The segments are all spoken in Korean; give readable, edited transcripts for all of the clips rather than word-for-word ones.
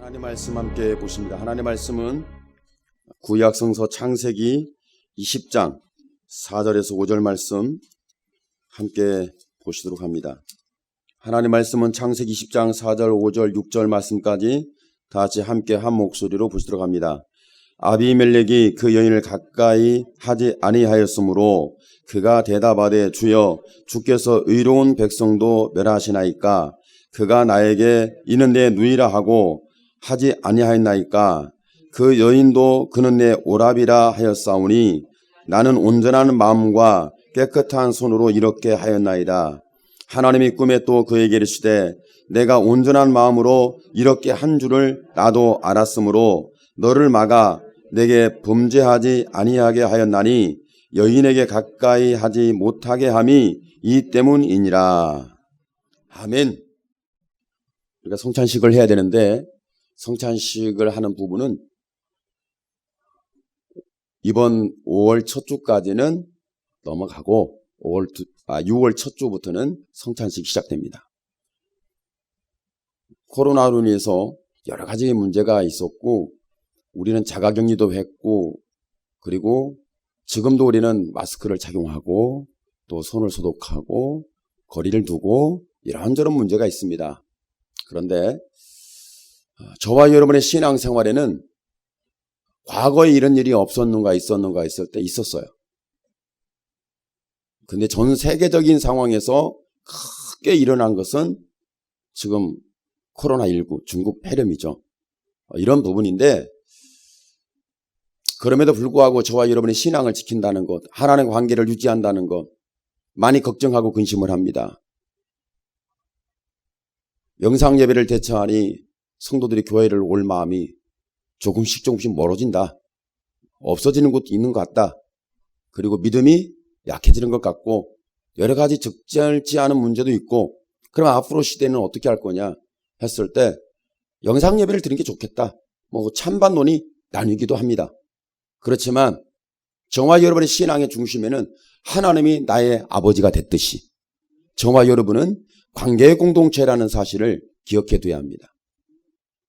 하나님 말씀 함께 보십니다. 하나님 말씀은 구약 성서 창세기 20장 4절에서 5절 말씀 함께 보시도록 합니다. 하나님 말씀은 창세기 20장 4절, 5절, 6절 말씀까지 다 같이 함께 한 목소리로 보시도록 합니다. 아비멜렉이 그 여인을 가까이 하지 아니하였으므로 그가 대답하되 주여 주께서 의로운 백성도 멸하시나이까 그가 나에게 이는 내 누이라 하고 하지 아니하였나이까 그 여인도 그는 내 오라비라 하였사오니 나는 온전한 마음과 깨끗한 손으로 이렇게 하였나이다. 하나님이 꿈에 또 그에게 이르시되 내가 온전한 마음으로 이렇게 한 줄을 나도 알았으므로 너를 막아 내게 범죄하지 아니하게 하였나니 여인에게 가까이 하지 못하게 함이 이 때문이니라. 아멘. 우리가 성찬식을 해야 되는데 성찬식을 하는 부분은 이번 5월 첫 주까지는 넘어가고 6월 첫 주부터는 성찬식이 시작됩니다. 코로나로 인해서 여러 가지 문제가 있었고 우리는 자가격리도 했고 그리고 지금도 우리는 마스크를 착용하고 또 손을 소독하고 거리를 두고 이런저런 문제가 있습니다. 그런데 저와 여러분의 신앙생활에는 과거에 이런 일이 없었는가 있었는가 했을 때 있었어요. 근데 전 세계적인 상황에서 크게 일어난 것은 지금 코로나19 중국 폐렴이죠. 이런 부분인데 그럼에도 불구하고 저와 여러분의 신앙을 지킨다는 것, 하나님과 관계를 유지한다는 것 많이 걱정하고 근심을 합니다. 영상 예배를 대처하니 성도들이 교회를 올 마음이 조금씩 멀어진다. 없어지는 곳도 있는 것 같다. 그리고 믿음이 약해지는 것 같고 여러 가지 적절치 않은 문제도 있고 그럼 앞으로 시대는 어떻게 할 거냐 했을 때 영상 예배를 드리는 게 좋겠다. 찬반론이 나뉘기도 합니다. 그렇지만 저와 여러분의 신앙의 중심에는 하나님이 나의 아버지가 됐듯이 저와 여러분은 관계의 공동체라는 사실을 기억해 둬야 합니다.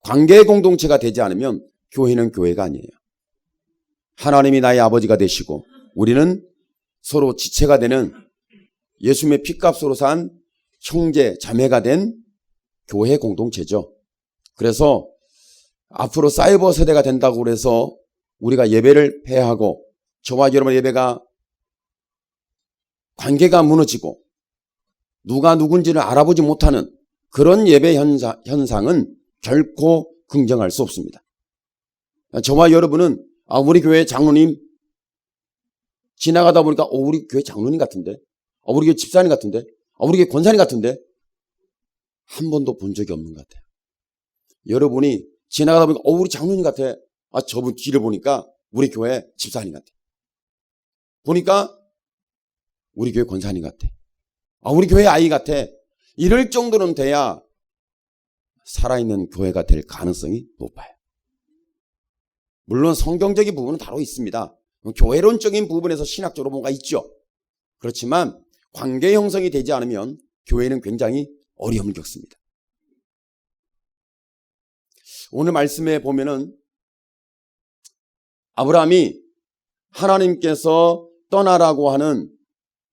관계의 공동체가 되지 않으면 교회는 교회가 아니에요. 하나님이 나의 아버지가 되시고 우리는 서로 지체가 되는 예수님의 피값으로 산 형제, 자매가 된 교회 공동체죠. 그래서 앞으로 사이버 세대가 된다고 그래서 우리가 예배를 폐하고 저와 여러분의 예배가 관계가 무너지고 누가 누군지를 알아보지 못하는 그런 예배 현상은 결코 긍정할 수 없습니다. 저와 여러분은 우리 교회 장로님 지나가다 보니까 우리 교회 장로님 같은데 우리 교회 집사님 같은데 우리 교회 권사님 같은데 한 번도 본 적이 없는 것 같아요. 여러분이 지나가다 보니까 우리 장로님 같아. 저분 뒤를 보니까 우리 교회 집사님 같아. 보니까 우리 교회 권사님 같아. 우리 교회 아이 같아. 이럴 정도는 돼야 살아있는 교회가 될 가능성이 높아요. 물론 성경적인 부분은 다로 있습니다. 교회론적인 부분에서 신학적으로 뭔가 있죠. 그렇지만 관계 형성이 되지 않으면 교회는 굉장히 어려움을 겪습니다. 오늘 말씀에 보면은 아브라함이 하나님께서 떠나라고 하는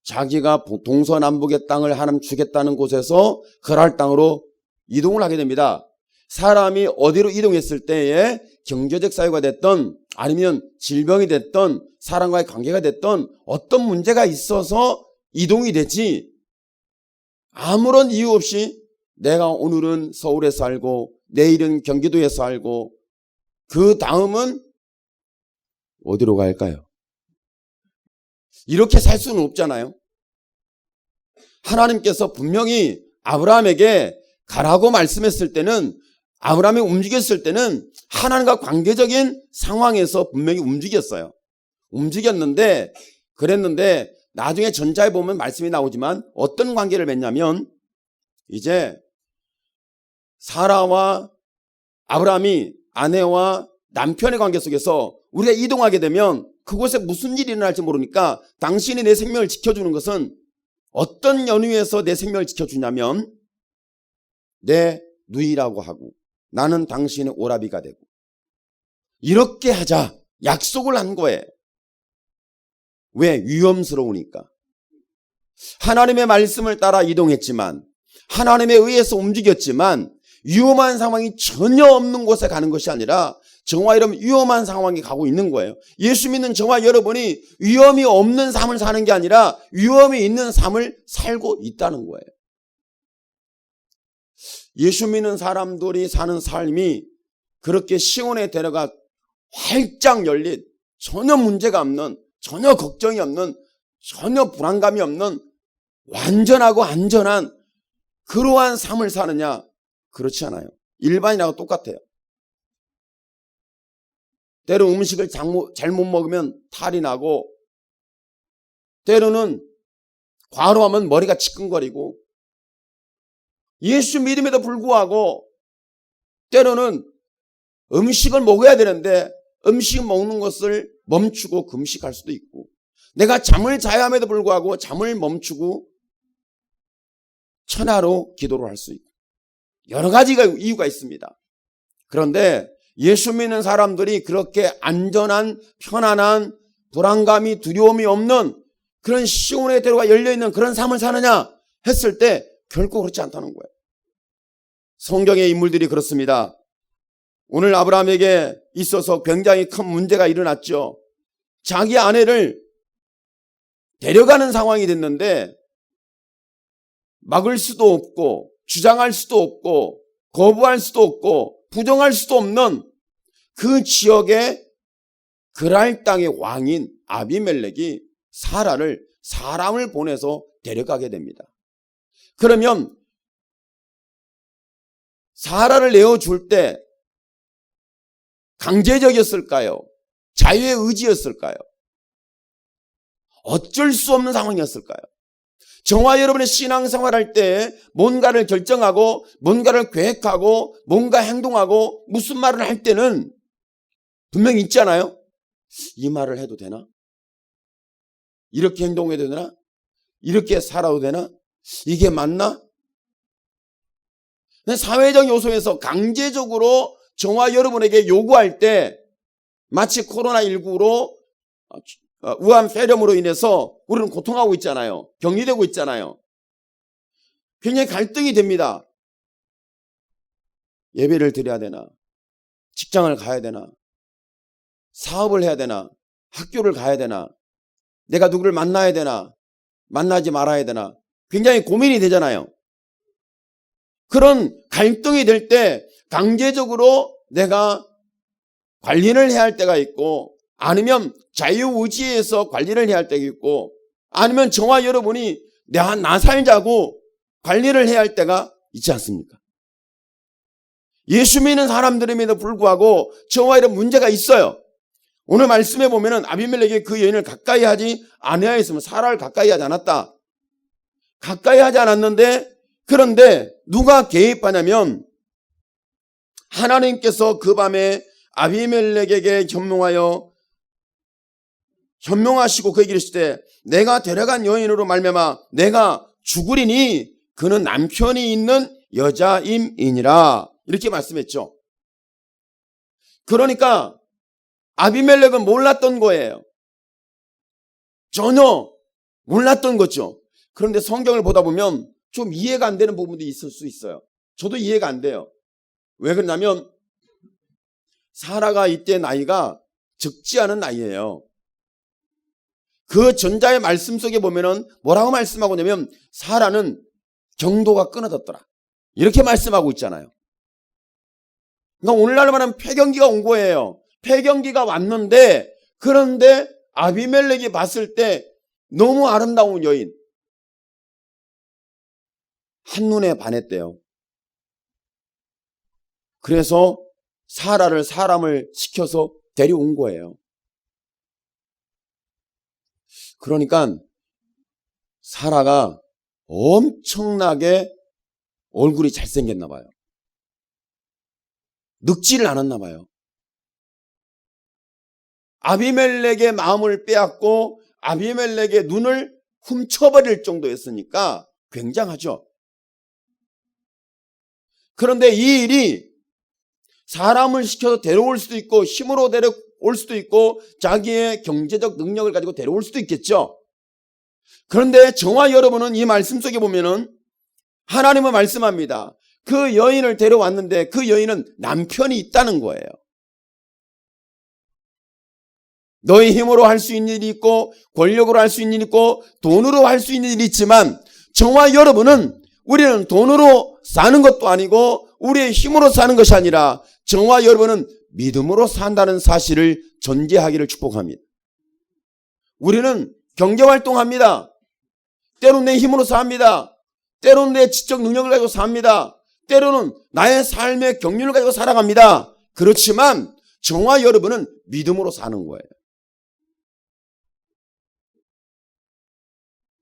자기가 동서남북의 땅을 하나님 주겠다는 곳에서 그랄 땅으로 이동을 하게 됩니다. 사람이 어디로 이동했을 때에 경제적 사유가 됐던 아니면 질병이 됐던 사람과의 관계가 됐던 어떤 문제가 있어서 이동이 되지 아무런 이유 없이 내가 오늘은 서울에 살고 내일은 경기도에 살고 그 다음은 어디로 갈까요? 이렇게 살 수는 없잖아요. 하나님께서 분명히 아브라함에게 가라고 말씀했을 때는 아브라함이 움직였을 때는 하나님과 관계적인 상황에서 분명히 움직였어요. 움직였는데 그랬는데 나중에 전자에 보면 말씀이 나오지만 어떤 관계를 맺냐면 이제 사라와 아브라함이 아내와 남편의 관계 속에서 우리가 이동하게 되면 그곳에 무슨 일이 일어날지 모르니까 당신이 내 생명을 지켜주는 것은 어떤 연유에서 내 생명을 지켜주냐면 내 누이라고 하고 나는 당신의 오라비가 되고. 이렇게 하자 약속을 한 거예요. 왜? 위험스러우니까. 하나님의 말씀을 따라 이동했지만, 하나님에 의해서 움직였지만 위험한 상황이 전혀 없는 곳에 가는 것이 아니라 저와 여러분 위험한 상황에 가고 있는 거예요. 예수 믿는 저와 여러분이 위험이 없는 삶을 사는 게 아니라 위험이 있는 삶을 살고 있다는 거예요. 예수 믿는 사람들이 사는 삶이 그렇게 시온에 데려가 활짝 열린, 전혀 문제가 없는, 전혀 걱정이 없는, 전혀 불안감이 없는 완전하고 안전한 그러한 삶을 사느냐? 그렇지 않아요. 일반인하고 똑같아요. 때로 음식을 잘못 먹으면 탈이 나고, 때로는 과로하면 머리가 지끈거리고, 예수 믿음에도 불구하고 때로는 음식을 먹어야 되는데 음식 먹는 것을 멈추고 금식할 수도 있고, 내가 잠을 자야 함에도 불구하고 잠을 멈추고 천하로 기도를 할 수 있고, 여러 가지가 이유가 있습니다. 그런데 예수 믿는 사람들이 그렇게 안전한, 편안한, 불안감이, 두려움이 없는 그런 시온의 대로가 열려있는 그런 삶을 사느냐 했을 때 결코 그렇지 않다는 거예요. 성경의 인물들이 그렇습니다. 오늘 아브라함에게 있어서 굉장히 큰 문제가 일어났죠. 자기 아내를 데려가는 상황이 됐는데 막을 수도 없고 주장할 수도 없고 거부할 수도 없고 부정할 수도 없는 그 지역의 그랄 땅의 왕인 아비멜렉이 사라를 사람을 보내서 데려가게 됩니다. 그러면 사라를 내어줄 때 강제적이었을까요? 자유의 의지였을까요? 어쩔 수 없는 상황이었을까요? 저와 여러분의 신앙생활할 때 뭔가를 결정하고 뭔가를 계획하고 뭔가 행동하고 무슨 말을 할 때는 분명히 있잖아요. 이 말을 해도 되나? 이렇게 행동해도 되나? 이렇게 살아도 되나? 이게 맞나? 사회적 요소에서 강제적으로 저와 여러분에게 요구할 때 마치 코로나19로 우한 폐렴으로 인해서 우리는 고통하고 있잖아요. 격리되고 있잖아요. 굉장히 갈등이 됩니다. 예배를 드려야 되나? 직장을 가야 되나? 사업을 해야 되나? 학교를 가야 되나? 내가 누구를 만나야 되나? 만나지 말아야 되나? 굉장히 고민이 되잖아요. 그런 갈등이 될 때 강제적으로 내가 관리를 해야 할 때가 있고, 아니면 자유의지에서 관리를 해야 할 때가 있고, 아니면 저와 여러분이 나 살자고 관리를 해야 할 때가 있지 않습니까? 예수 믿는 사람들임에도 불구하고 저와 이런 문제가 있어요. 오늘 말씀에 보면은 아비멜렉이 그 여인을 가까이 하지 아니하였으면 사라를 가까이 하지 않았다. 가까이 하지 않았는데, 그런데 누가 개입하냐면 하나님께서 그 밤에 아비멜렉에게 현명하시고 그에게 이르시되 내가 데려간 여인으로 말미암아 내가 죽으리니 그는 남편이 있는 여자임이니라, 이렇게 말씀했죠. 그러니까 아비멜렉은 몰랐던 거예요. 전혀 몰랐던 거죠. 그런데 성경을 보다 보면 좀 이해가 안 되는 부분도 있을 수 있어요. 저도 이해가 안 돼요. 왜 그러냐면 사라가 이때 나이가 적지 않은 나이예요. 그 전자의 말씀 속에 보면은 뭐라고 말씀하고 있냐면 사라는 경도가 끊어졌더라, 이렇게 말씀하고 있잖아요. 그러니까 오늘날 말하면 폐경기가 온 거예요. 폐경기가 왔는데, 그런데 아비멜렉이 봤을 때 너무 아름다운 여인, 한눈에 반했대요. 그래서 사라를 사람을 시켜서 데려온 거예요. 그러니까 사라가 엄청나게 얼굴이 잘생겼나 봐요. 늙지를 않았나 봐요. 아비멜렉의 마음을 빼앗고 아비멜렉의 눈을 훔쳐버릴 정도였으니까 굉장하죠. 그런데 이 일이 사람을 시켜서 데려올 수도 있고 힘으로 데려올 수도 있고 자기의 경제적 능력을 가지고 데려올 수도 있겠죠. 그런데 저와 여러분은 이 말씀 속에 보면은 하나님은 말씀합니다. 그 여인을 데려왔는데 그 여인은 남편이 있다는 거예요. 너의 힘으로 할 수 있는 일이 있고 권력으로 할 수 있는 일이 있고 돈으로 할 수 있는 일이 있지만 저와 여러분은 우리는 돈으로 사는 것도 아니고 우리의 힘으로 사는 것이 아니라 저와 여러분은 믿음으로 산다는 사실을 전제하기를 축복합니다. 우리는 경제활동합니다. 때로는 내 힘으로 삽니다. 때로는 내 지적 능력을 가지고 삽니다. 때로는 나의 삶의 경륜을 가지고 살아갑니다. 그렇지만 저와 여러분은 믿음으로 사는 거예요.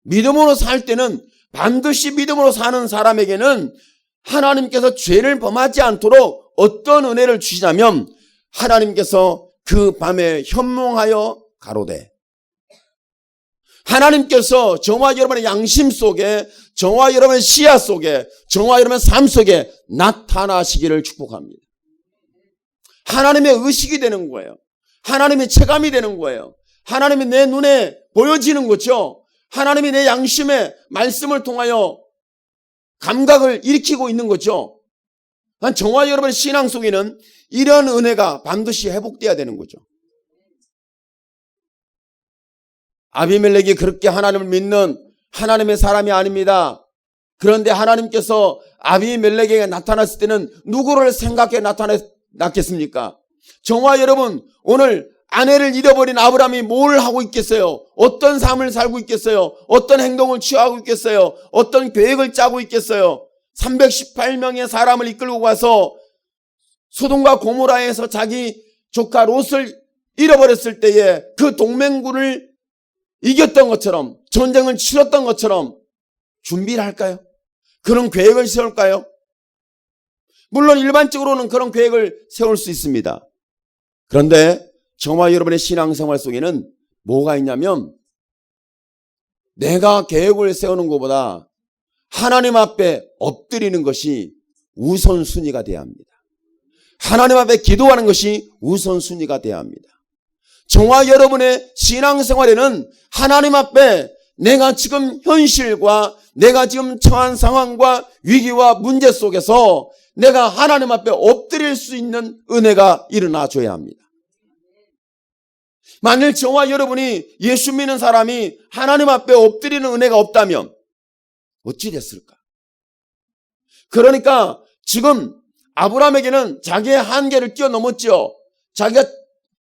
믿음으로 살 때는 반드시 믿음으로 사는 사람에게는 하나님께서 죄를 범하지 않도록 어떤 은혜를 주시냐면 하나님께서 그 밤에 현몽하여 가로되 하나님께서 저와 여러분의 양심 속에 저와 여러분의 시야 속에 저와 여러분의 삶 속에 나타나시기를 축복합니다. 하나님의 의식이 되는 거예요. 하나님의 체감이 되는 거예요. 하나님이 내 눈에 보여지는 거죠. 하나님이 내 양심의 말씀을 통하여 감각을 일으키고 있는 거죠. 저와 여러분의 신앙 속에는 이런 은혜가 반드시 회복돼야 되는 거죠. 아비멜렉이 그렇게 하나님을 믿는 하나님의 사람이 아닙니다. 그런데 하나님께서 아비멜렉에게 나타났을 때는 누구를 생각해 나타났겠습니까? 저와 여러분 오늘 아내를 잃어버린 아브라함이 뭘 하고 있겠어요? 어떤 삶을 살고 있겠어요? 어떤 행동을 취하고 있겠어요? 어떤 계획을 짜고 있겠어요? 318명의 사람을 이끌고 가서 소돔과 고모라에서 자기 조카 롯을 잃어버렸을 때에 그 동맹군을 이겼던 것처럼 전쟁을 치렀던 것처럼 준비를 할까요? 그런 계획을 세울까요? 물론 일반적으로는 그런 계획을 세울 수 있습니다. 그런데 저와 여러분의 신앙생활 속에는 뭐가 있냐면 내가 계획을 세우는 것보다 하나님 앞에 엎드리는 것이 우선순위가 되어야 합니다. 하나님 앞에 기도하는 것이 우선순위가 되어야 합니다. 저와 여러분의 신앙생활에는 하나님 앞에 내가 지금 현실과 내가 지금 처한 상황과 위기와 문제 속에서 내가 하나님 앞에 엎드릴 수 있는 은혜가 일어나줘야 합니다. 만일 저와 여러분이 예수 믿는 사람이 하나님 앞에 엎드리는 은혜가 없다면 어찌 됐을까? 그러니까 지금 아브라함에게는 자기의 한계를 뛰어넘었죠. 자기가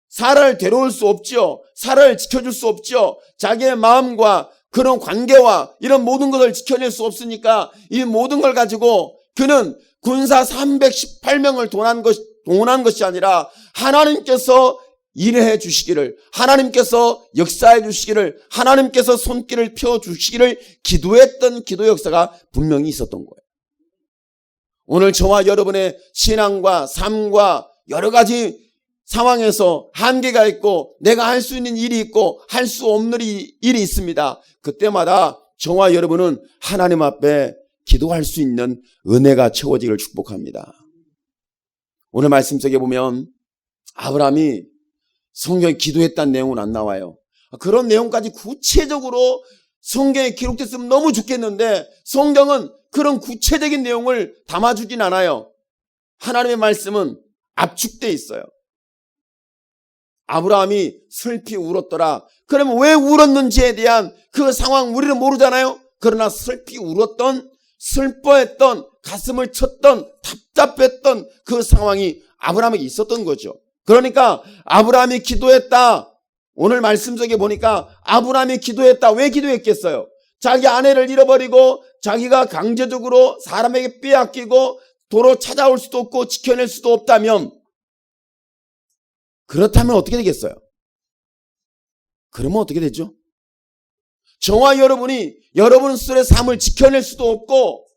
사라를 데려올 수 없죠. 사라를 지켜줄 수 없죠. 자기의 마음과 그런 관계와 이런 모든 것을 지켜낼 수 없으니까 이 모든 걸 가지고 그는 군사 318명을 동원한 것이 아니라 하나님께서 일해 주시기를, 하나님께서 역사해 주시기를, 하나님께서 손길을 펴 주시기를 기도했던 기도 역사가 분명히 있었던 거예요. 오늘 저와 여러분의 신앙과 삶과 여러 가지 상황에서 한계가 있고 내가 할 수 있는 일이 있고 할 수 없는 일이 있습니다. 그때마다 저와 여러분은 하나님 앞에 기도할 수 있는 은혜가 채워지기를 축복합니다. 오늘 말씀 속에 보면 아브라함이 성경에 기도했다는 내용은 안 나와요. 그런 내용까지 구체적으로 성경에 기록됐으면 너무 좋겠는데 성경은 그런 구체적인 내용을 담아주진 않아요. 하나님의 말씀은 압축되어 있어요. 아브라함이 슬피 울었더라. 그러면 왜 울었는지에 대한 그 상황 우리는 모르잖아요. 그러나 슬피 울었던, 슬퍼했던, 가슴을 쳤던, 답답했던 그 상황이 아브라함에게 있었던 거죠. 그러니까 아브라함이 기도했다. 오늘 말씀 속에 보니까 아브라함이 기도했다. 왜 기도했겠어요? 자기 아내를 잃어버리고 자기가 강제적으로 사람에게 빼앗기고 도로 찾아올 수도 없고 지켜낼 수도 없다면 그렇다면 어떻게 되겠어요? 그러면 어떻게 되죠? 저와 여러분이 여러분 스스로의 삶을 지켜낼 수도 없고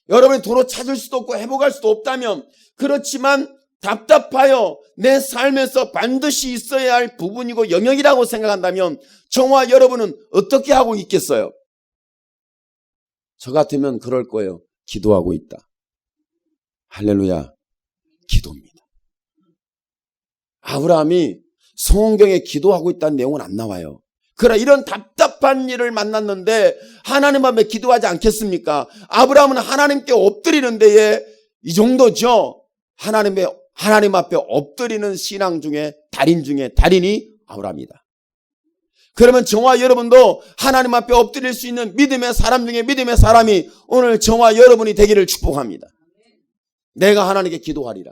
여러분이 도로 찾을 수도 없고 회복할 수도 없다면 그렇지만 답답하여 내 삶에서 반드시 있어야 할 부분이고 영역이라고 생각한다면 저와 여러분은 어떻게 하고 있겠어요? 저 같으면 그럴 거예요. 기도하고 있다. 할렐루야. 기도입니다. 아브라함이 성경에 기도하고 있다는 내용은 안 나와요. 그러나 이런 답답한 일을 만났는데 하나님 앞에 기도하지 않겠습니까? 아브라함은 하나님께 엎드리는 데에 이 정도죠. 하나님 앞에 엎드리는 신앙 중에 달인이 아브라함이다. 그러면 저와 여러분도 하나님 앞에 엎드릴 수 있는 믿음의 사람 중에 믿음의 사람이 오늘 저와 여러분이 되기를 축복합니다. 내가 하나님께 기도하리라.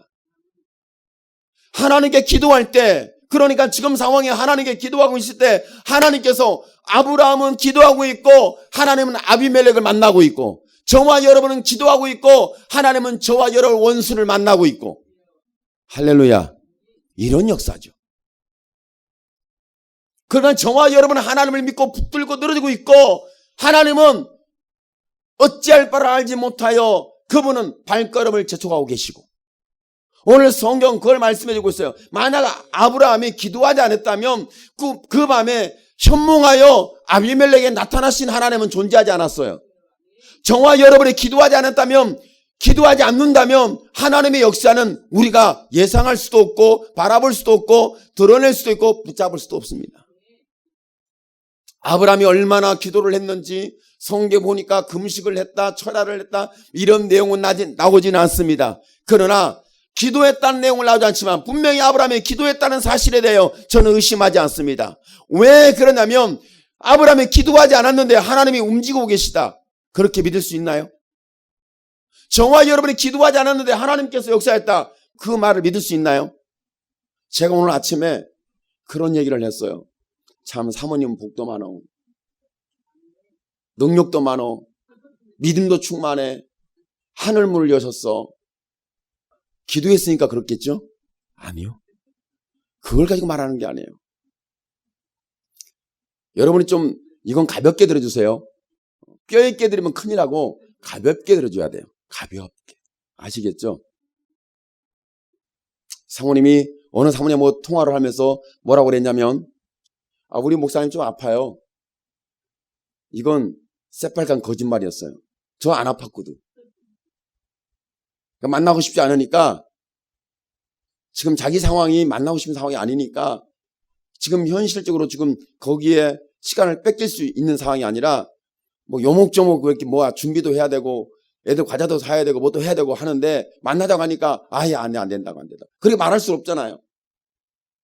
하나님께 기도할 때, 그러니까 지금 상황에 하나님께 기도하고 있을 때 하나님께서 아브라함은 기도하고 있고 하나님은 아비멜렉을 만나고 있고, 저와 여러분은 기도하고 있고 하나님은 저와 여러분 원수를 만나고 있고. 할렐루야. 이런 역사죠. 그러나 저와 여러분은 하나님을 믿고 붙들고 늘어지고 있고, 하나님은 어찌할 바를 알지 못하여 그분은 발걸음을 재촉하고 계시고, 오늘 성경 그걸 말씀해주고 있어요. 만약 아브라함이 기도하지 않았다면 그 밤에 현몽하여 아비멜렉에 나타나신 하나님은 존재하지 않았어요. 저와 여러분이 기도하지 않았다면, 기도하지 않는다면 하나님의 역사는 우리가 예상할 수도 없고 바라볼 수도 없고 드러낼 수도 있고 붙잡을 수도 없습니다. 아브라함이 얼마나 기도를 했는지 성경 보니까 금식을 했다, 철야를 했다, 이런 내용은 나오지는 않습니다. 그러나 기도했다는 내용을 나오지 않지만 분명히 아브라함이 기도했다는 사실에 대하여 저는 의심하지 않습니다. 왜 그러냐면 아브라함이 기도하지 않았는데 하나님이 움직이고 계시다, 그렇게 믿을 수 있나요? 저와 여러분이 기도하지 않았는데 하나님께서 역사했다, 그 말을 믿을 수 있나요? 제가 오늘 아침에 그런 얘기를 했어요. 참 사모님 복도 많어, 능력도 많어, 믿음도 충만해, 하늘문을 여셨어. 기도했으니까 그렇겠죠? 아니요. 그걸 가지고 말하는 게 아니에요. 여러분이 좀 이건 가볍게 들어주세요. 뼈있게 들으면 큰일하고 가볍게 들어줘야 돼요. 가볍게. 아시겠죠? 사모님이 어느 사모님하고 통화를 하면서 뭐라고 그랬냐면, 우리 목사님 좀 아파요. 이건 새빨간 거짓말이었어요. 저 안 아팠거든. 그러니까 만나고 싶지 않으니까, 지금 자기 상황이 만나고 싶은 상황이 아니니까 지금 현실적으로 지금 거기에 시간을 뺏길 수 있는 상황이 아니라 뭐 요목조목 이렇게 준비도 해야 되고 애들 과자도 사야 되고 뭐도 해야 되고 하는데 만나자고 하니까 아예 안 된다고. 그렇게 말할 수 없잖아요.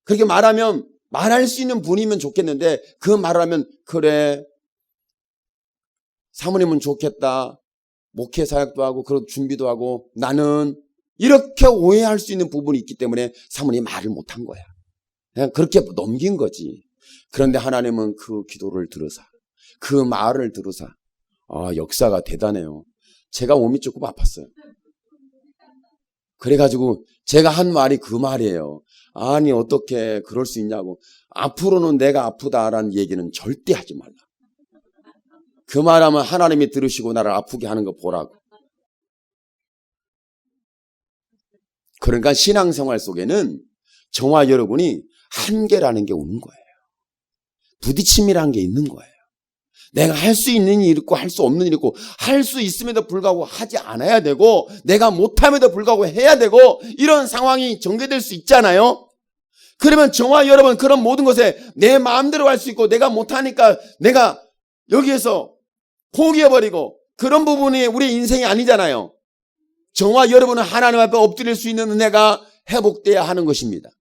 그렇게 말할 수 있는 분이면 좋겠는데 그 말을 하면 그래 사모님은 좋겠다, 목회 사역도 하고 그런 준비도 하고, 나는 이렇게 오해할 수 있는 부분이 있기 때문에 사모님이 말을 못한 거야. 그냥 그렇게 넘긴 거지. 그런데 하나님은 그 기도를 들으사, 그 말을 들으사, 역사가 대단해요. 제가 몸이 조금 아팠어요. 그래가지고 제가 한 말이 그 말이에요. 아니 어떻게 그럴 수 있냐고. 앞으로는 내가 아프다라는 얘기는 절대 하지 말라. 그 말하면 하나님이 들으시고 나를 아프게 하는 거 보라고. 그러니까 신앙생활 속에는 저와 여러분이 한계라는 게 오는 거예요. 부딪힘이라는 게 있는 거예요. 내가 할 수 있는 일이 있고 할 수 없는 일이 있고, 할 수 있음에도 불구하고 하지 않아야 되고 내가 못함에도 불구하고 해야 되고, 이런 상황이 전개될 수 있잖아요. 그러면 저와 여러분 그런 모든 것에 내 마음대로 할 수 있고 내가 못하니까 내가 여기에서 포기해버리고 그런 부분이 우리 인생이 아니잖아요. 저와 여러분은 하나님 앞에 엎드릴 수 있는 은혜가 회복돼야 하는 것입니다.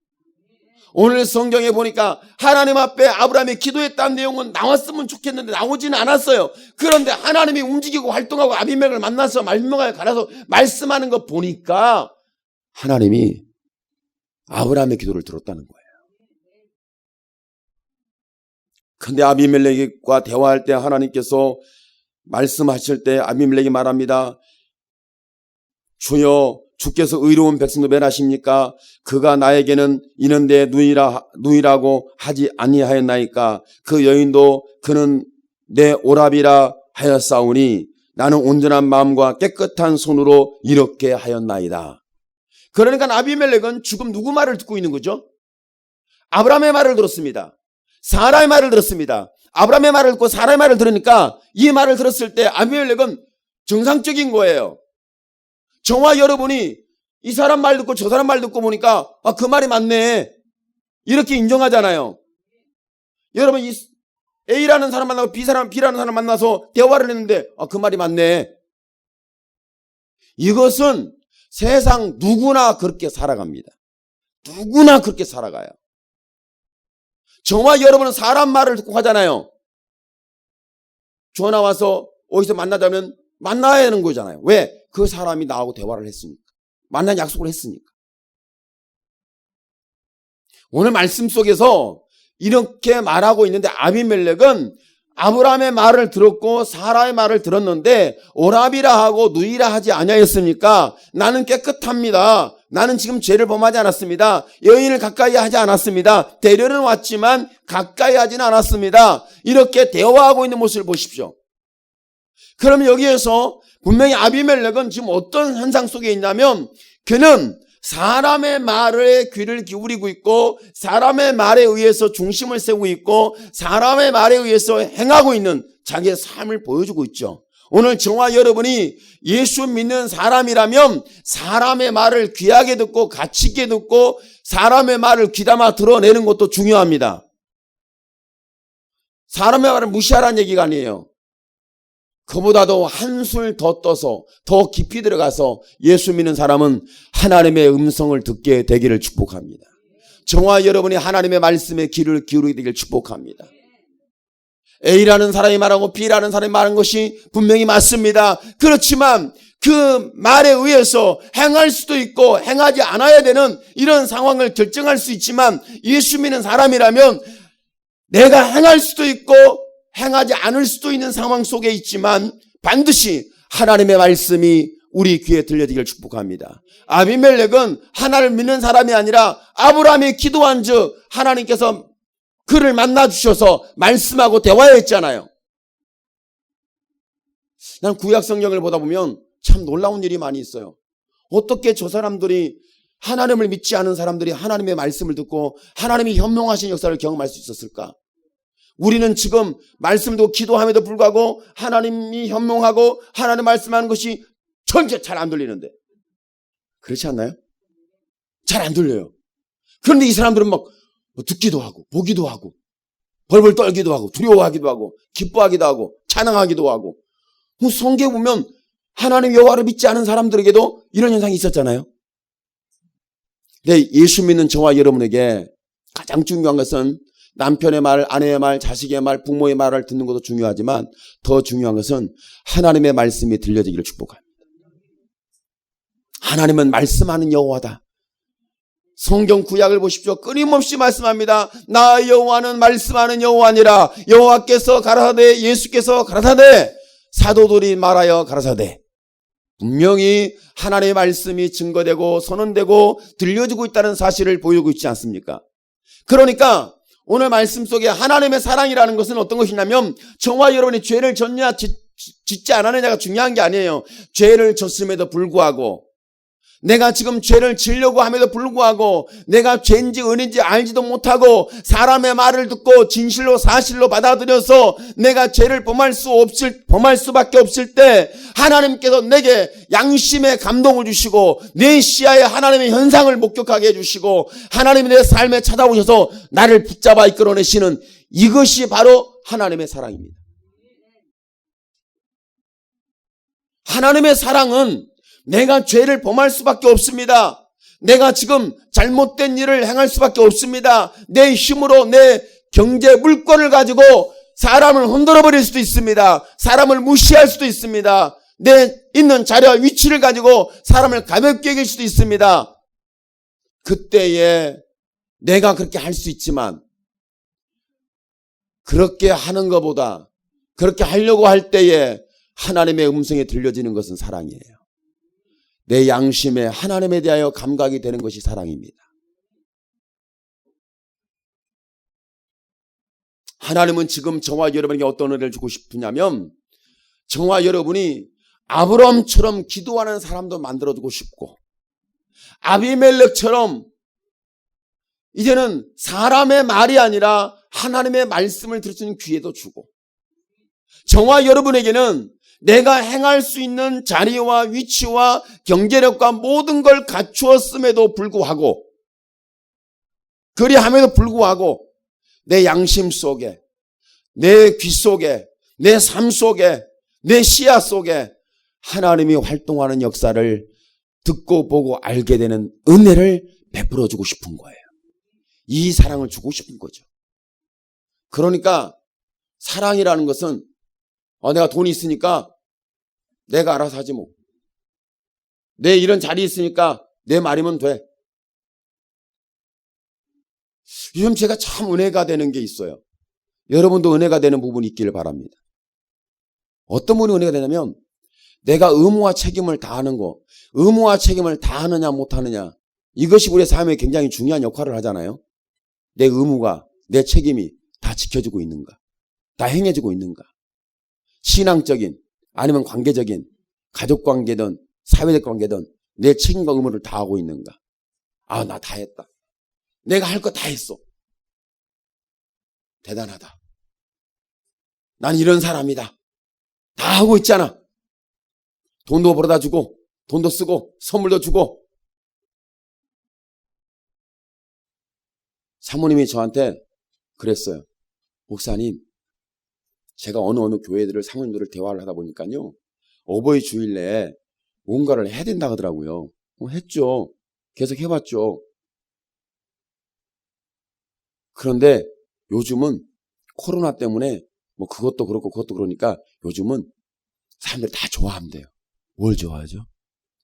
오늘 성경에 보니까 하나님 앞에 아브라함이 기도했다는 내용은 나왔으면 좋겠는데 나오지는 않았어요. 그런데 하나님이 움직이고 활동하고 아비멜렉을 만나서 말명하여 가라서 말씀하는 거 보니까 하나님이 아브라함의 기도를 들었다는 거예요. 근데 아비멜렉과 대화할 때 하나님께서 말씀하실 때 아비멜렉이 말합니다. 주여, 주께서 의로운 백성도 멸하십니까? 그가 나에게는 이는 내 누이라고 하지 아니하였나이까? 그 여인도 그는 내 오랍이라 하였사오니 나는 온전한 마음과 깨끗한 손으로 이렇게 하였나이다. 그러니까 아비멜렉은 지금 누구 말을 듣고 있는 거죠? 아브라함의 말을 들었습니다. 사라의 말을 들었습니다. 아브라함의 말을 듣고 사라의 말을 들으니까 이 말을 들었을 때 아비멜렉은 정상적인 거예요. 저와 여러분이 이 사람 말 듣고 저 사람 말 듣고 보니까 그 말이 맞네. 이렇게 인정하잖아요. 여러분, 이 A라는 사람 만나고 B라는 사람 만나서 대화를 했는데 그 말이 맞네. 이것은 세상 누구나 그렇게 살아갑니다. 누구나 그렇게 살아가요. 저와 여러분은 사람 말을 듣고 하잖아요. 전화 와서 어디서 만나자면 만나야 하는 거잖아요. 왜? 그 사람이 나하고 대화를 했으니까. 만난 약속을 했으니까. 오늘 말씀 속에서 이렇게 말하고 있는데 아비멜렉은 아브라함의 말을 들었고 사라의 말을 들었는데 오라비라 하고 누이라 하지 아니하였습니까? 나는 깨끗합니다. 나는 지금 죄를 범하지 않았습니다. 여인을 가까이 하지 않았습니다. 데려는 왔지만 가까이 하지는 않았습니다. 이렇게 대화하고 있는 모습을 보십시오. 그러면 여기에서 분명히 아비멜렉은 지금 어떤 현상 속에 있냐면 그는 사람의 말에 귀를 기울이고 있고 사람의 말에 의해서 중심을 세우고 있고 사람의 말에 의해서 행하고 있는 자기의 삶을 보여주고 있죠. 오늘 저와 여러분이 예수 믿는 사람이라면 사람의 말을 귀하게 듣고 가치 있게 듣고 사람의 말을 귀담아 드러내는 것도 중요합니다. 사람의 말을 무시하라는 얘기가 아니에요. 그보다도 한술 더 떠서 더 깊이 들어가서 예수 믿는 사람은 하나님의 음성을 듣게 되기를 축복합니다. 저와 여러분이 하나님의 말씀에 귀를 기울이게 되기를 축복합니다. A라는 사람이 말하고 B라는 사람이 말한 것이 분명히 맞습니다. 그렇지만 그 말에 의해서 행할 수도 있고 행하지 않아야 되는 이런 상황을 결정할 수 있지만 예수 믿는 사람이라면 내가 행할 수도 있고 행하지 않을 수도 있는 상황 속에 있지만 반드시 하나님의 말씀이 우리 귀에 들려지기를 축복합니다. 아비멜렉은 하나님을 믿는 사람이 아니라 아브라함이 기도한 즉 하나님께서 그를 만나주셔서 말씀하고 대화했잖아요. 난 구약 성경을 보다 보면 참 놀라운 일이 많이 있어요. 어떻게 저 사람들이 하나님을 믿지 않은 사람들이 하나님의 말씀을 듣고 하나님이 현명하신 역사를 경험할 수 있었을까? 우리는 지금 말씀도 기도함에도 불구하고 하나님이 현명하고 하나님 말씀하는 것이 전혀 잘 안 들리는데 그렇지 않나요? 잘 안 들려요. 그런데 이 사람들은 막 듣기도 하고 보기도 하고 벌벌 떨기도 하고 두려워하기도 하고 기뻐하기도 하고 찬양하기도 하고 성경에 보면 하나님 여호와를 믿지 않은 사람들에게도 이런 현상이 있었잖아요. 근데 예수 믿는 저와 여러분에게 가장 중요한 것은 남편의 말, 아내의 말, 자식의 말, 부모의 말을 듣는 것도 중요하지만 더 중요한 것은 하나님의 말씀이 들려지기를 축복합니다. 하나님은 말씀하는 여호와다. 성경 구약을 보십시오. 끊임없이 말씀합니다. 나 여호와는 말씀하는 여호와니라. 여호와께서 가라사대 예수께서 가라사대 사도들이 말하여 가라사대. 분명히 하나님의 말씀이 증거되고 선언되고 들려지고 있다는 사실을 보이고 있지 않습니까? 그러니까 오늘 말씀 속에 하나님의 사랑이라는 것은 어떤 것이냐면 저와 여러분이 죄를 졌냐 짓지 않았느냐가 중요한 게 아니에요. 죄를 졌음에도 불구하고 내가 지금 죄를 지려고 함에도 불구하고 내가 죄인지 은인지 알지도 못하고 사람의 말을 듣고 진실로 사실로 받아들여서 내가 죄를 범할 수밖에 없을 때 하나님께서 내게 양심의 감동을 주시고 내 시야에 하나님의 현상을 목격하게 해주시고 하나님이 내 삶에 찾아오셔서 나를 붙잡아 이끌어내시는 이것이 바로 하나님의 사랑입니다. 하나님의 사랑은 내가 죄를 범할 수밖에 없습니다. 내가 지금 잘못된 일을 행할 수밖에 없습니다. 내 힘으로 내 경제 물권을 가지고 사람을 흔들어 버릴 수도 있습니다. 사람을 무시할 수도 있습니다. 내 있는 자리와 위치를 가지고 사람을 가볍게 여길 수도 있습니다. 그때에 내가 그렇게 할 수 있지만 그렇게 하는 것보다 그렇게 하려고 할 때에 하나님의 음성이 들려지는 것은 사랑이에요. 내 양심에 하나님에 대하여 감각이 되는 것이 사랑입니다. 하나님은 지금 저와 여러분에게 어떤 은혜를 주고 싶으냐면 저와 여러분이 아브라함처럼 기도하는 사람도 만들어주고 싶고 아비멜렉처럼 이제는 사람의 말이 아니라 하나님의 말씀을 들을 수 있는 기회도 주고 저와 여러분에게는 내가 행할 수 있는 자리와 위치와 경제력과 모든 걸 갖추었음에도 불구하고 그리함에도 불구하고 내 양심 속에, 내 귀 속에, 내 삶 속에, 내 시야 속에 하나님이 활동하는 역사를 듣고 보고 알게 되는 은혜를 베풀어 주고 싶은 거예요. 이 사랑을 주고 싶은 거죠. 그러니까 사랑이라는 것은 내가 돈이 있으니까 내가 알아서 하지 뭐. 내 이런 자리 있으니까 내 말이면 돼. 요즘 제가 참 은혜가 되는 게 있어요. 여러분도 은혜가 되는 부분이 있기를 바랍니다. 어떤 분이 은혜가 되냐면 내가 의무와 책임을 다하는 거, 의무와 책임을 다하느냐 못하느냐, 이것이 우리의 삶에 굉장히 중요한 역할을 하잖아요. 내 의무가, 내 책임이 다 지켜지고 있는가, 다 행해지고 있는가, 신앙적인 아니면 관계적인 가족관계든 사회적 관계든 내 책임과 의무를 다하고 있는가. 나 다 했다. 내가 할 거 다 했어. 대단하다. 난 이런 사람이다. 다 하고 있잖아. 돈도 벌어다 주고, 돈도 쓰고, 선물도 주고. 사모님이 저한테 그랬어요. 목사님, 제가 어느 교회들을 사모님들을 대화를 하다 보니까요, 어버이 주일에 뭔가를 해야 된다고 하더라고요. 했죠. 계속 해봤죠. 그런데 요즘은 코로나 때문에 그것도 그렇고 그것도 그러니까 요즘은 사람들이 다 좋아한대요. 뭘 좋아하죠?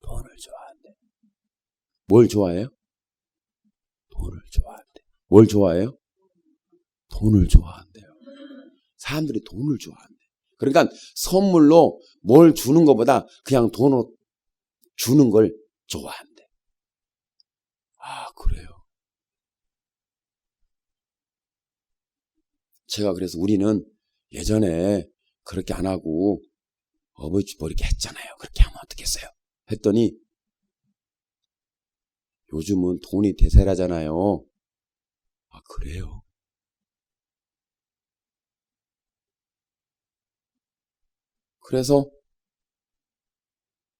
돈을 좋아한대요. 뭘 좋아해요? 돈을 좋아한대요. 뭘 좋아해요? 돈을 좋아한대요. 사람들이 돈을 좋아한대요. 그러니까 선물로 뭘 주는 것보다 그냥 돈으로 주는 걸 좋아한대요. 그래요. 제가 그래서 우리는 예전에 그렇게 안 하고 어버이 집 이렇게 했잖아요. 그렇게 하면 어떻겠어요? 했더니 요즘은 돈이 대세라잖아요. 그래요? 그래서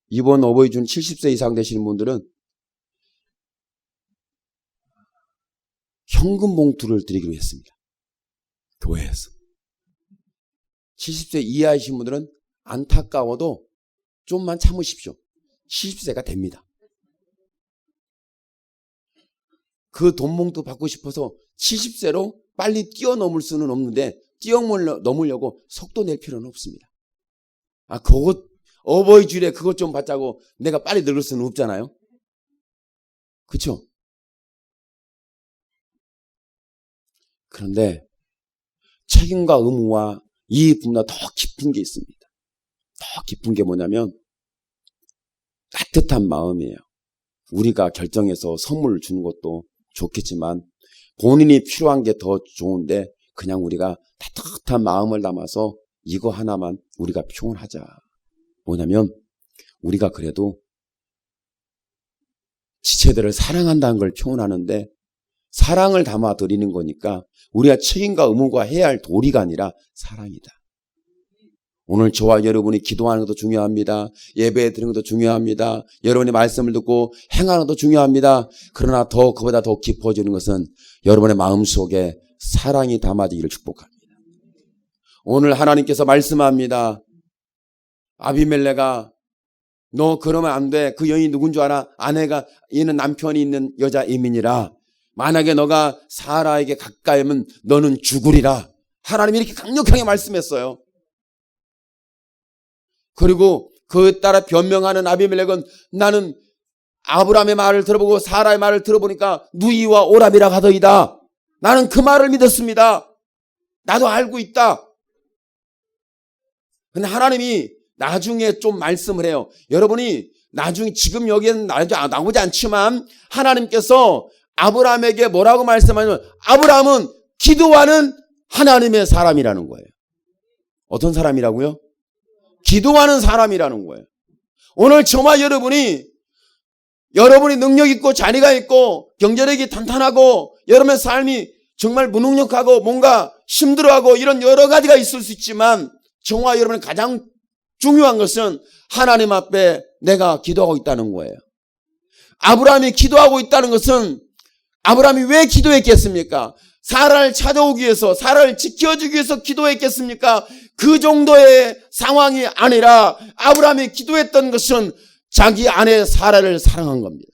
이번 어버이 준 70세 이상 되시는 분들은 현금 봉투를 드리기로 했습니다. 교회에서. 70세 이하이신 분들은 안타까워도 좀만 참으십시오. 70세가 됩니다. 그 돈 봉투 받고 싶어서 70세로 빨리 뛰어넘을 수는 없는데 뛰어넘으려고 속도 낼 필요는 없습니다. 그것 어버이 주일에 그것 좀 받자고 내가 빨리 늙을 수는 없잖아요. 그렇죠? 그런데 책임과 의무와 이익분보다 더 깊은 게 있습니다. 더 깊은 게 뭐냐면 따뜻한 마음이에요. 우리가 결정해서 선물을 주는 것도 좋겠지만 본인이 필요한 게 더 좋은데 그냥 우리가 따뜻한 마음을 담아서 이거 하나만 우리가 표현하자. 뭐냐면 우리가 그래도 지체들을 사랑한다는 걸 표현하는데 사랑을 담아 드리는 거니까 우리가 책임과 의무가 해야 할 도리가 아니라 사랑이다. 오늘 저와 여러분이 기도하는 것도 중요합니다. 예배 드리는 것도 중요합니다. 여러분의 말씀을 듣고 행하는 것도 중요합니다. 그러나 그보다 더 깊어지는 것은 여러분의 마음속에 사랑이 담아지기를 축복합니다. 오늘 하나님께서 말씀합니다. 아비멜레가 너 그러면 안 돼. 그 여인이 누군 줄 알아? 아내가 얘는 남편이 있는 여자 이민이라. 만약에 너가 사라에게 가까이 하면 너는 죽으리라. 하나님이 이렇게 강력하게 말씀했어요. 그리고 그에 따라 변명하는 아비멜렉은 나는 아브라함의 말을 들어보고 사라의 말을 들어보니까 누이와 오람이라 하더이다. 나는 그 말을 믿었습니다. 나도 알고 있다. 근데 하나님이 나중에 좀 말씀을 해요. 여러분이 나중에 지금 여기에는 나오지 않지만 하나님께서 아브라함에게 뭐라고 말씀하냐면 아브라함은 기도하는 하나님의 사람이라는 거예요. 어떤 사람이라고요? 기도하는 사람이라는 거예요. 오늘 저와 여러분이 능력 있고 자리가 있고 경제력이 탄탄하고 여러분의 삶이 정말 무능력하고 뭔가 힘들어하고 이런 여러 가지가 있을 수 있지만 저와 여러분의 가장 중요한 것은 하나님 앞에 내가 기도하고 있다는 거예요. 아브라함이 기도하고 있다는 것은 아브라함이 왜 기도했겠습니까? 사라를 찾아오기 위해서, 사라를 지켜주기 위해서 기도했겠습니까? 그 정도의 상황이 아니라 아브라함이 기도했던 것은 자기 아내 사라를 사랑한 겁니다.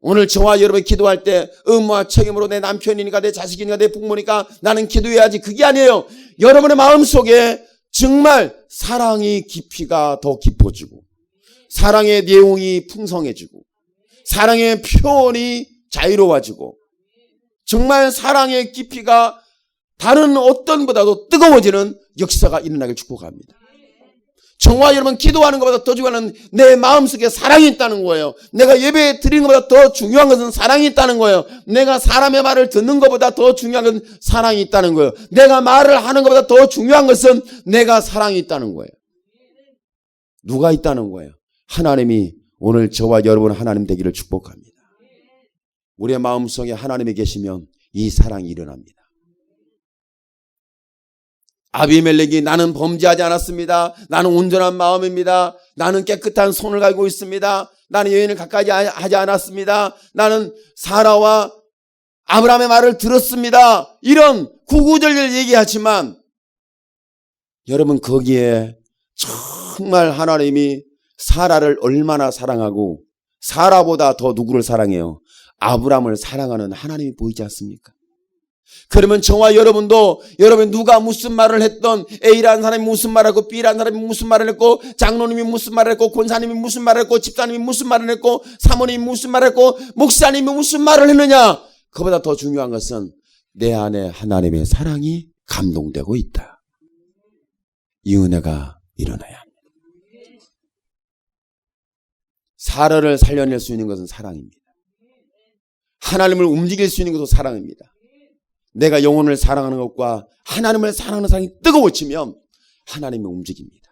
오늘 저와 여러분이 기도할 때 의무와 책임으로 내 남편이니까 내 자식이니까 내 부모니까 나는 기도해야지, 그게 아니에요. 여러분의 마음속에 정말 사랑의 깊이가 더 깊어지고 사랑의 내용이 풍성해지고 사랑의 표현이 자유로워지고 정말 사랑의 깊이가 다른 어떤 보다도 뜨거워지는 역사가 일어나길 축복합니다. 저와 여러분 기도하는 것보다 더 중요한 것은 내 마음속에 사랑이 있다는 거예요. 내가 예배 드리는 것보다 더 중요한 것은 사랑이 있다는 거예요. 내가 사람의 말을 듣는 것보다 더 중요한 것은 사랑이 있다는 거예요. 내가 말을 하는 것보다 더 중요한 것은 내가 사랑이 있다는 거예요. 누가 있다는 거예요? 하나님이 오늘 저와 여러분 하나님 되기를 축복합니다. 우리의 마음속에 하나님이 계시면 이 사랑이 일어납니다. 아비멜렉이 나는 범죄하지 않았습니다. 나는 온전한 마음입니다. 나는 깨끗한 손을 가지고 있습니다. 나는 여인을 가까이 하지 않았습니다. 나는 사라와 아브라함의 말을 들었습니다. 이런 구구절절 얘기하지만 여러분 거기에 정말 하나님이 사라를 얼마나 사랑하고 사라보다 더 누구를 사랑해요? 아브라함을 사랑하는 하나님이 보이지 않습니까? 그러면 저와 여러분도 여러분 누가 무슨 말을 했던 A라는 사람이 무슨 말을 했고 B라는 사람이 무슨 말을 했고 장로님이 무슨 말을 했고 권사님이 무슨 말을 했고 집사님이 무슨 말을 했고 사모님이 무슨 말을 했고 목사님이 무슨 말을 했느냐, 그보다 더 중요한 것은 내 안에 하나님의 사랑이 감동되고 있다. 이 은혜가 일어나야 합니다. 사라를 살려낼 수 있는 것은 사랑입니다. 하나님을 움직일 수 있는 것도 사랑입니다. 내가 영혼을 사랑하는 것과 하나님을 사랑하는 사랑이 뜨거워지면 하나님이 움직입니다.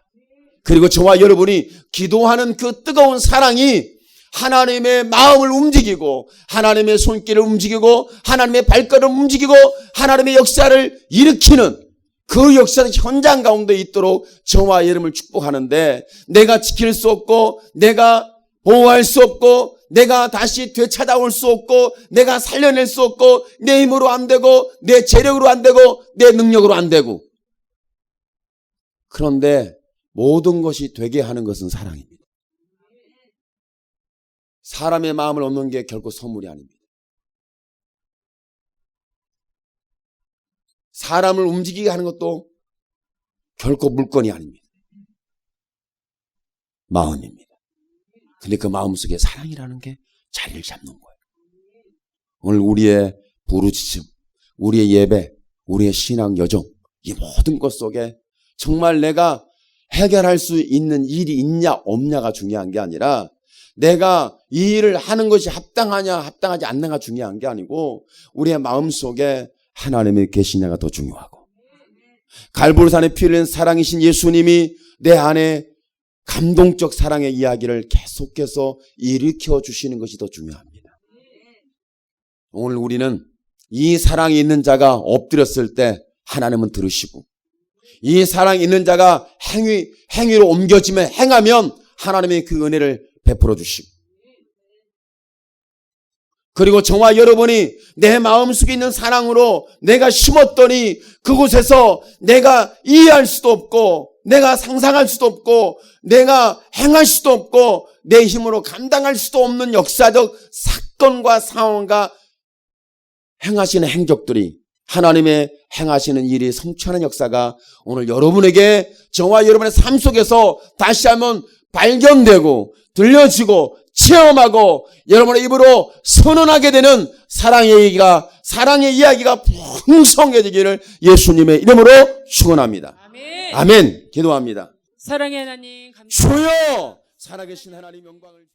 그리고 저와 여러분이 기도하는 그 뜨거운 사랑이 하나님의 마음을 움직이고 하나님의 손길을 움직이고 하나님의 발걸음을 움직이고 하나님의 역사를 일으키는 그 역사의 현장 가운데 있도록 저와 여러분을 축복하는데, 내가 지킬 수 없고 내가 보호할 수 없고 내가 다시 되찾아올 수 없고 내가 살려낼 수 없고 내 힘으로 안 되고 내 재력으로 안 되고 내 능력으로 안 되고, 그런데 모든 것이 되게 하는 것은 사랑입니다. 사람의 마음을 얻는 게 결코 선물이 아닙니다. 사람을 움직이게 하는 것도 결코 물건이 아닙니다. 마음입니다. 근데 그 마음속에 사랑이라는 게 자리를 잡는 거예요. 오늘 우리의 부르짖음, 우리의 예배, 우리의 신앙 여정, 이 모든 것 속에 정말 내가 해결할 수 있는 일이 있냐 없냐가 중요한 게 아니라 내가 이 일을 하는 것이 합당하냐 합당하지 않느냐가 중요한 게 아니고 우리의 마음속에 하나님이 계시냐가 더 중요하고, 갈보리산에 피 흘린 사랑이신 예수님이 내 안에 감동적 사랑의 이야기를 계속해서 일으켜 주시는 것이 더 중요합니다. 오늘 우리는 이 사랑이 있는 자가 엎드렸을 때 하나님은 들으시고, 이 사랑이 있는 자가 행위로 옮겨지면 행하면 하나님이 그 은혜를 베풀어 주시고, 그리고 저와 여러분이 내 마음속에 있는 사랑으로 내가 심었더니 그곳에서 내가 이해할 수도 없고 내가 상상할 수도 없고 내가 행할 수도 없고 내 힘으로 감당할 수도 없는 역사적 사건과 상황과 행하시는 행적들이, 하나님의 행하시는 일이 성취하는 역사가 오늘 여러분에게 저와 여러분의 삶 속에서 다시 한번 발견되고 들려지고 체험하고 여러분의 입으로 선언하게 되는 사랑의 이야기가 풍성해지기를 예수님의 이름으로 축원합니다. 아멘. 아멘. 기도합니다. 사랑의 하나님 감사합니다. 주여, 살아계신 하나님 영광을